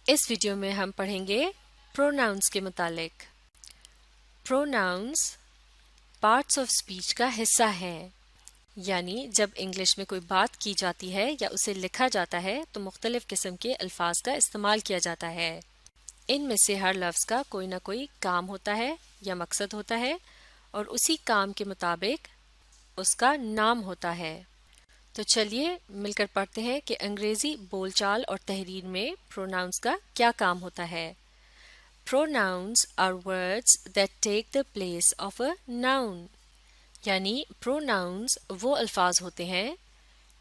اس video میں ہم پڑھیں گے پروناؤنس کے متعلق۔ پروناؤنس پارٹس آف اسپیچ کا حصہ ہیں، یعنی جب انگلش میں کوئی بات کی جاتی ہے یا اسے لکھا جاتا ہے تو مختلف قسم کے الفاظ کا استعمال کیا جاتا ہے۔ ان میں سے ہر لفظ کا کوئی نہ کوئی کام ہوتا ہے یا مقصد ہوتا ہے اور اسی کام کے مطابق اس کا نام ہوتا ہے۔ تو چلیے مل کر پڑھتے ہیں کہ انگریزی بول چال اور تحریر میں پروناؤنس کا کیا کام ہوتا ہے۔ Pronouns are words that take the place of a noun، یعنی pronouns وہ الفاظ ہوتے ہیں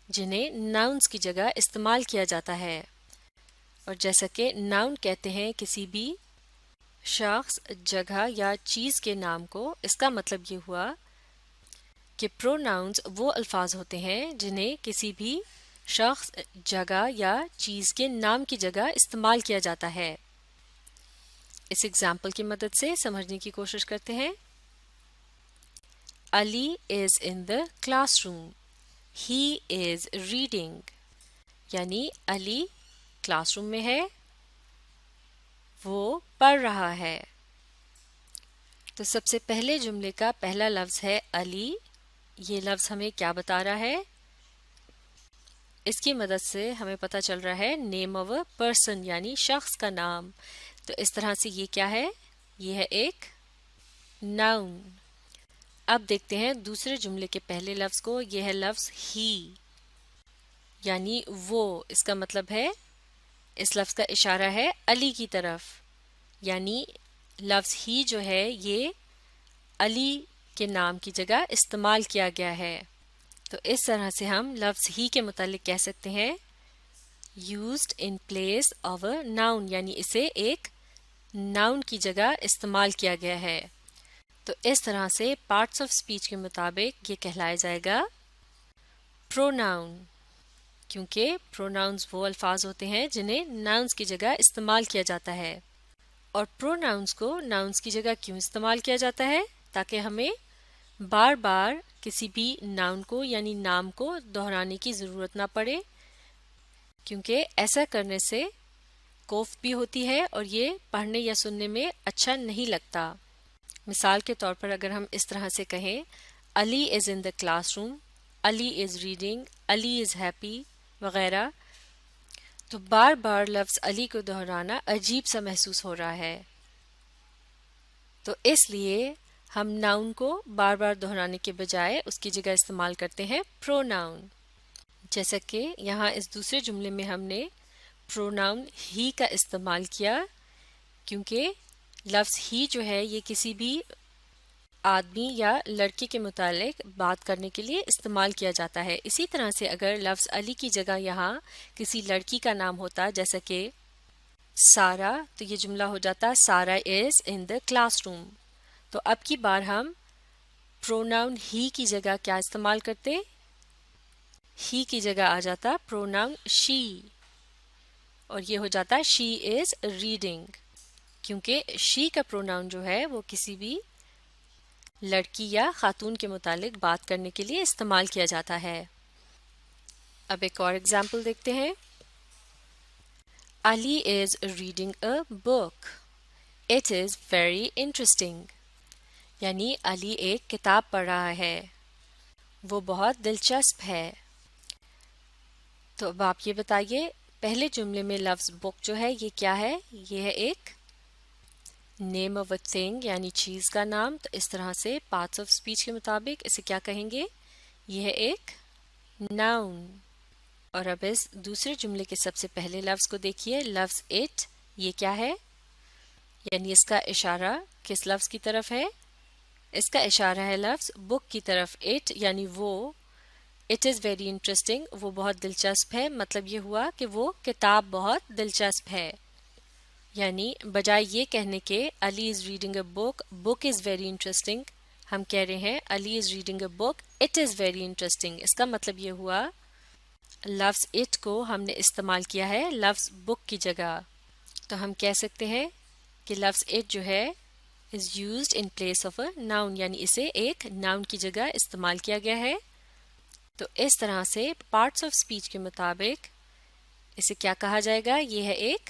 جنہیں nouns کی جگہ استعمال کیا جاتا ہے، اور جیسا کہ noun کہتے ہیں کسی بھی شخص، جگہ یا چیز کے نام کو، اس کا مطلب یہ ہوا کہ پروناؤنس وہ الفاظ ہوتے ہیں جنہیں کسی بھی شخص، جگہ یا چیز کے نام کی جگہ استعمال کیا جاتا ہے۔ اس ایگزامپل کی مدد سے سمجھنے کی کوشش کرتے ہیں۔ Ali is in the classroom room, he is reading, یعنی علی کلاس روم میں ہے، وہ پڑھ رہا ہے۔ تو سب سے پہلے جملے کا پہلا لفظ ہے علی۔ یہ لفظ ہمیں کیا بتا رہا ہے؟ اس کی مدد سے ہمیں پتہ چل رہا ہے نیم آف اے پرسن، یعنی شخص کا نام۔ تو اس طرح سے یہ کیا ہے؟ یہ ہے ایک ناؤن۔ اب دیکھتے ہیں دوسرے جملے کے پہلے لفظ کو۔ یہ ہے لفظ ہی، یعنی وہ۔ اس کا مطلب ہے اس لفظ کا اشارہ ہے علی کی طرف، یعنی لفظ ہی جو ہے یہ علی کے نام کی جگہ استعمال کیا گیا ہے۔ تو اس طرح سے ہم لفظ ہی کے متعلق کہہ سکتے ہیں used in place of a noun، یعنی اسے ایک ناؤن کی جگہ استعمال کیا گیا ہے۔ تو اس طرح سے پارٹس آف اسپیچ کے مطابق یہ کہلایا جائے گا پروناؤن، کیونکہ پروناؤنز وہ الفاظ ہوتے ہیں جنہیں ناؤنز کی جگہ استعمال کیا جاتا ہے۔ اور پروناؤنز کو ناؤنز کی جگہ کیوں استعمال کیا جاتا ہے؟ تاکہ ہمیں بار بار کسی بھی ناؤن کو یعنی نام کو دہرانے کی ضرورت نہ پڑے، کیونکہ ایسا کرنے سے کوفت بھی ہوتی ہے اور یہ پڑھنے یا سننے میں اچھا نہیں لگتا۔ مثال کے طور پر اگر ہم اس طرح سے کہیں Ali is in the classroom روم، Ali is reading, Ali is happy وغیرہ، تو بار بار لفظ علی کو دہرانا عجیب سا محسوس ہو رہا ہے۔ تو اس لیے ہم ناؤن کو بار بار دہرانے کے بجائے اس کی جگہ استعمال کرتے ہیں پروناؤن۔ جیسا کہ یہاں اس دوسرے جملے میں ہم نے پروناؤن ہی کا استعمال کیا، کیونکہ لفظ ہی جو ہے یہ کسی بھی آدمی یا لڑکے کے متعلق بات کرنے کے لیے استعمال کیا جاتا ہے۔ اسی طرح سے اگر لفظ علی کی جگہ یہاں کسی لڑکی کا نام ہوتا، جیسا کہ سارا، تو یہ جملہ ہو جاتا سارا از ان دا کلاس روم۔ تو اب کی بار ہم پروناؤن ہی کی جگہ کیا استعمال کرتے؟ ہی کی جگہ آ جاتا پروناؤن شی، اور یہ ہو جاتا شی از ریڈنگ، کیونکہ شی کا پروناؤن جو ہے وہ کسی بھی لڑکی یا خاتون کے متعلق بات کرنے کے لیے استعمال کیا جاتا ہے۔ اب ایک اور ایگزامپل دیکھتے ہیں۔ Ali is reading a book, it is very interesting, یعنی علی ایک کتاب پڑھ رہا ہے، وہ بہت دلچسپ ہے۔ تو اب آپ یہ بتائیے پہلے جملے میں لفظ بک جو ہے یہ کیا ہے؟ یہ ہے ایک نیم آف اے تھنگ، یعنی چیز کا نام۔ تو اس طرح سے پارٹس آف اسپیچ کے مطابق اسے کیا کہیں گے؟ یہ ہے ایک ناؤن۔ اور اب اس دوسرے جملے کے سب سے پہلے لفظ کو دیکھیے، لفظ اٹ، یہ کیا ہے؟ یعنی اس کا اشارہ کس لفظ کی طرف ہے؟ اس کا اشارہ ہے لفظ بک کی طرف۔ اٹ یعنی وہ، اٹ از ویری انٹرسٹنگ، وہ بہت دلچسپ ہے، مطلب یہ ہوا کہ وہ کتاب بہت دلچسپ ہے۔ یعنی بجائے یہ کہنے کے Ali is reading a book, book is very interesting, ہم کہہ رہے ہیں Ali is reading a book, it is very interesting. اس کا مطلب یہ ہوا لفظ اٹ کو ہم نے استعمال کیا ہے لفظ بک کی جگہ۔ تو ہم کہہ سکتے ہیں کہ لفظ اٹ جو ہے is used in place of a noun، یعنی اسے ایک ناؤن کی جگہ استعمال کیا گیا ہے۔ تو اس طرح سے پارٹس آف اسپیچ کے مطابق اسے کیا کہا جائے گا؟ یہ ہے ایک